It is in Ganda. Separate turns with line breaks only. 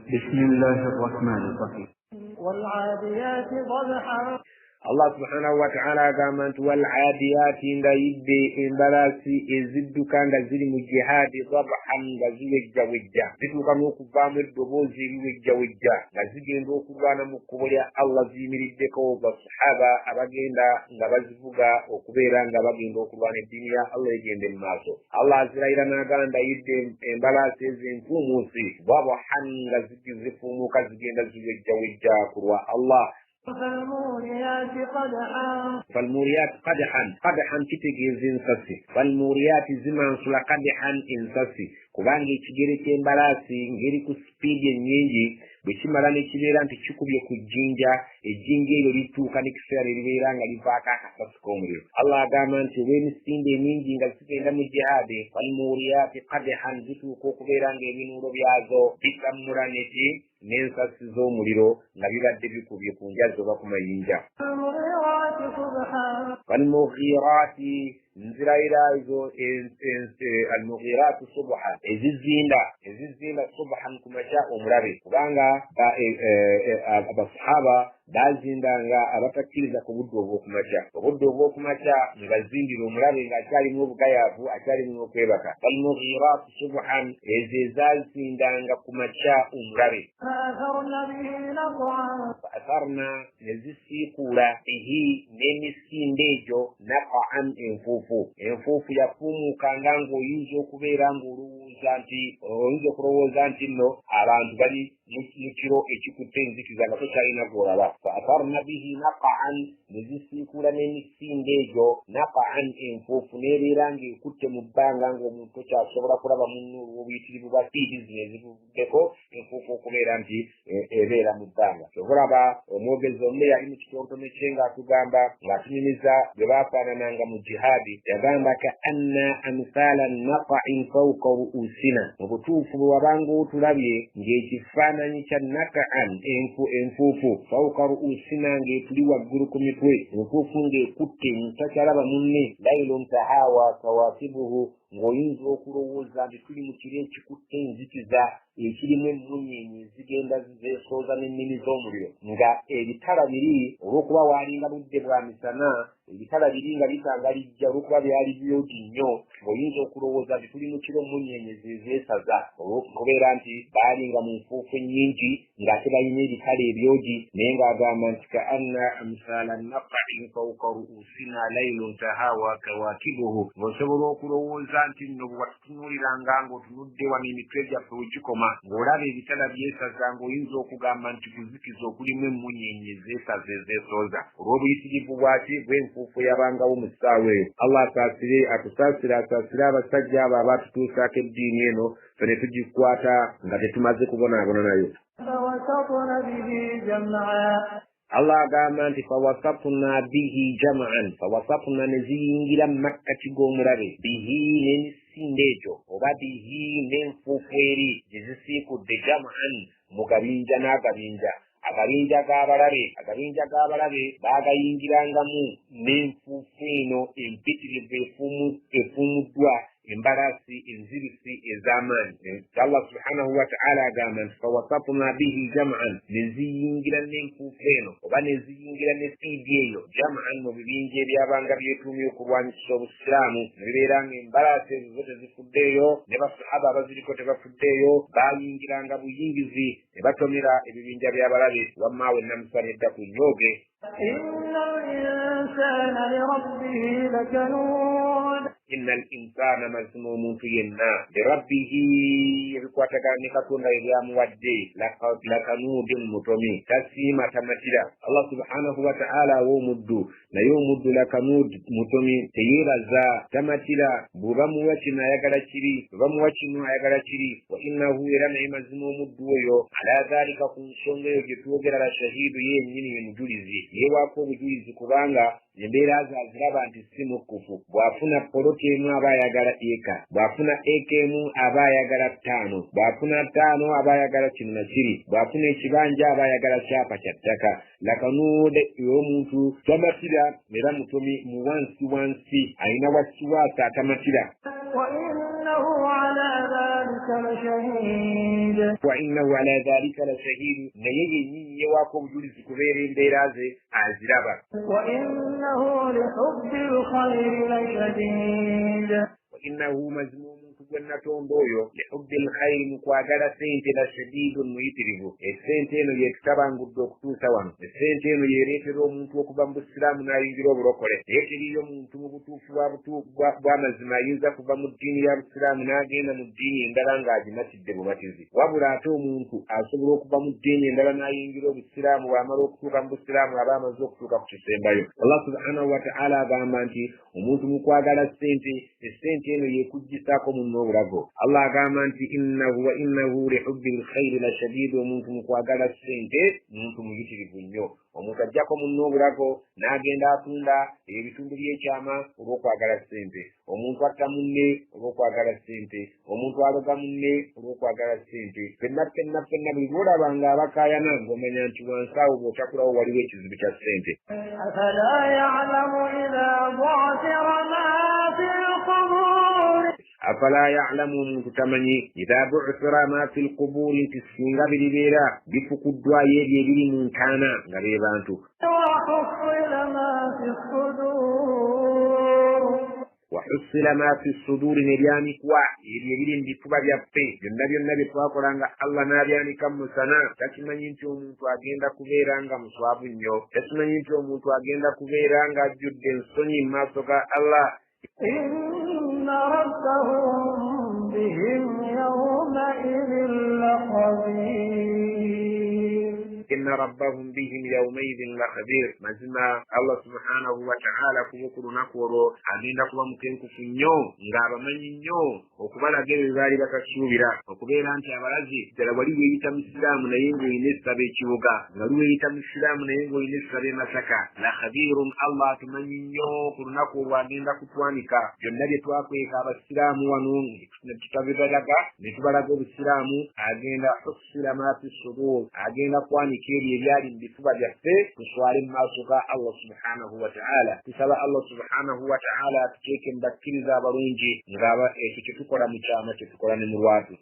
بسم الله الرحمن الرحيم.
والعاديات ضبحا.
Allah subhanahu wa ta'ala gamantu wal adiyati nga yibbe embalasi ezidduka nga ziri mu jihadi dabhan nga ziwejjawejja zituuka n'okuvaamu eddoboozi eriwejjawejja nga zigenda okulwana mu kkubo lya Allah ziyimiriddeko basahaba abagenda nga bazivuga okubeera nga bagenda okulwana eddiini ya Allah egende mu maaso. Allah azirayira n'agamba yidde embalasi ez'enfuumuusi dabhan nga zifuumuuka zigenda ziwejjawejja ku lwa Allah.
فالموريات
قدحا kitegeeza ensasi falmuriyati zimansula qadhan ensasi kubanga ekigere ky'embalaasi ngeri ku sipiidi ennyingi bwe kimala ne kibeera nti kikubye ku jjinja ejjinja eryo lituuka n'ekiseera ne libeera nga livaako akasasi k'omuliro. Allah agamba nti olw'emisinde emingi nga zigenda mu jihaadi falmuriyati qadhan zituuka okubeera ng'ebinuulo byazo bisammula neti n'ensasi z'omuliro nga bibadde bikubye ku njazi oba ku mayinja. falmughirati nzirayira ezo almughirati subha ezizinda subhan ku makya omulabe kubanga abasahaba bazindanga abatakkiriza ku budde obw'okumakya nga zindira omulabe ng'akyalimu obugayaavu akyalimu okwebaka. falmughirati subhan ezo ezazindanga ku makya omulabe fa'atharna nezisiikuula bihi n'emisinde egyo naqa'an enfuufu yafuumuukanga ng'oyinza okubeera ng'olowooza okulowooza nti nno abantu bali mu kiro ekikutte enzikiza nga tokyalina gw'olaba. fa'atharna bihi naqa'an nezisiikuula n'emisinde egyo naqa'an enfuufu n'ebeera ng'ekutte mu bbanga ng'omuntu tokyasobola kulaba munno olw'obuyitirivu bwa fiidi zino ezivuddeko enfuufu okubeera nti ebeera mu bbanga. Okulaba omwogezi omu yali mu kitontome kye ng'atugamba ng'atunyumiza bwe baafaanananga mu jihaadi yagamba ka anna amthala naqa'in fawqa ru'usina. Mu butuufu bwe wabanga otulabye ng'ekifaananyi kya naka'an enfuufu fawqa ru'usina ng'etuli waggulu ku mitwe enfuufu ng'ekutte ntakyalaba munne laylun tahawa kawakibuhu ng'oyinza okulowooza nti tuli mu kiro ekikutte enzikiza ekirimu emmunyeenye zigenda zeesooza n'ennimi z'omuliro nga ebitala biri olw'okuba waalinga budde bwa misana ebitala biri nga bitangalijja olw'okuba byali byoti nnyo ng'oyinza okulowooza nti tuli mu kiro emmunyeenye zeesaza olw'okubeera nti baalinga mu nfuufu ennyingi ng'ate balina ebitala ebyogi naye ng'agamba nti ka anna amthala naqa'in fawqa ru'usina laylun tahawa kawakibuhu ng'osobola okulowooza nti nno bwe watutunuuliranga ng'otunudde wano emitwe gyaffe wegikoma ng'olaba ebitala byesaza ng'oyinza okugamba nti kuzikiza okulimu emmunyeenye zeesaza ezeesooza olw'obuyitirivu bwaki bw'enfuufu yabangawo mu ssaawa eyo. Allah atusaasire abasajja abo abaatutuusaako eddiini eno fe ne tugikwata nga tetumaze kubonaabona nayo. Allah agamba nti fawasatna bihi jam'an fawasatna ne ziyingira mu makkati g'omulabe bihi n'emisinde egyo oba bihi n'enfuufu eri gye zisiikudde jam'an mu gabinja n'agabinja. Agabinja g'abalabe baagayingirangamu n'enfuufu eno empitirivu efuumuddwa embalasi enzibisi ez'amaanyi. Allah subhanahu wa ta'ala agamba nti fawasatna bihi jam'an neziyingira n'enfuufu eno oba neziyingira n'esiidi eyo jam'an mu bibinja ebyabanga byetuumye okulwanyisa obusiraamu ne bibeera ng'embalasi ezo zo tezifuddeeyo ne basahaba abaziriko tebafuddeeyo baayingiranga buyingizi ne batomera ebibinja by'abalabe wamma we namusana edda ku nnyooge. Inna al-insana mazima omuntu yenna lirabbihi ebikwatagana ne Katonda ebyamuwadde lakanuudin mutomi tasiima tamatira. Allah subhanahu wa ta'ala w'omuddu naye omuddu lakanud mutomi teyeebaza tamatira bwebamuwa kino ayagala kiri bwebamuwa kino ayagala kiri wa innahu era naye mazima omuddu oyo ala dhalika ku nsonga eyo gye twogera la shahidu yennyini ye mujulizi yeewaako obujulizi kubanga embeera aziraba nti si mukkufu. Bw'afuna poloti emu aba ayagala eka, bw'afuna eka emu aba ayagala ttaano, bw'afuna ttaano aba ayagala kino na kiri, bw'afuna ekibanja aba ayagala kyapa kya ttaka. Lakanuude y'omuntu tamatira era mutomi mu wansi alina wasiwaasa atamatira.
وإنه على ذلك لشهيد
وإنه على ذلك لشهيد نيجي يواكم جلس كبير بيرازي عزرابا
وإنه لحب الخير لشديد
وإنه مزموم كجنة دويو لحب الخير مكواغالا سنتي لشديد ميتريبو السنتين يكتبان قدوكتو سوان السنتين يريترو منتو كبان بسلام نايجرو بروكولي يكري يوم منتو مبتو فوابتو بوامزما يوزا كبان مديني يا بسلام ناجينا مديني اندرانغا جماتي دبو ماتيزي وابراتو منتو أصبرو كبان مديني اندران نايجرو بسلام وامرو كبان بسلام واباما زوكتو كبتو سيمبايو الله سبحانه وتعالى بامانتي ومنتو مكواغالا سنتي السنتين يكجساكم النوراغو الله غامانتي إنه لحب الخير لشديد ومنتم كواغالا سنتي منتم يتري بنيو omusajjako munnoobulako n'agenda atunda ebitundu by'ekyama olw'okwagala ssente omuntu atta munne olw'okwagala ssente omuntu aloga munne olw'okwagala ssente fenna buli lw'olaba ng'abakaayana ng'omanya nti wansi awo bw'otakulawo waliwo ekizibu kya ssente
أفلا يعلم إذا بعثر ما في القبور
أفلا يعلم من تتمني إذا بعثر ما في القبور تسنغ بالبيرا بفقدوا يدي من كان غريبانتو
وحصل ما في الصدور
وحصل ما في الصدور نبياني كوا يدي بفبا بيبي النبي تواكرانغا الله نبياني كم سنة تسمني انتو منتو أجندا كبيرانغا مصواب نيو تسمني انتو منتو أجندا كبيرانغا جدن سني ما سوكا الله
إن ربهم بهم يومئذ لخبير
إن ربهم بهم يومئذ لخبير مزما الله سبحانه وتعالى كوكو نكورو أدينا كوا مكينكو فنيو ngaba manyinyo okubala gere bali bakasubira okubera nti abalazi dala wali weyita musilamu naye ngo inesabe kibuga ngalu weyita musilamu naye ngo inesabe masaka la khabirun Allah tumanyinyo kurunako wagenda kutwanika byonna bye twakweka abasilamu wanungi tutabibalaga ne tubalaga obusiramu agenda kusira ma fi sudur agenda kwanikeri ebyali bifuba byaffe tuswale mu maaso ga Allah subhanahu wa ta'ala tusaba Allah subhanahu wa ta'ala tuteeke mbakkiriza abalungi ngaba ekyo kyetukola mu kyama kyetukola ne mu lwatu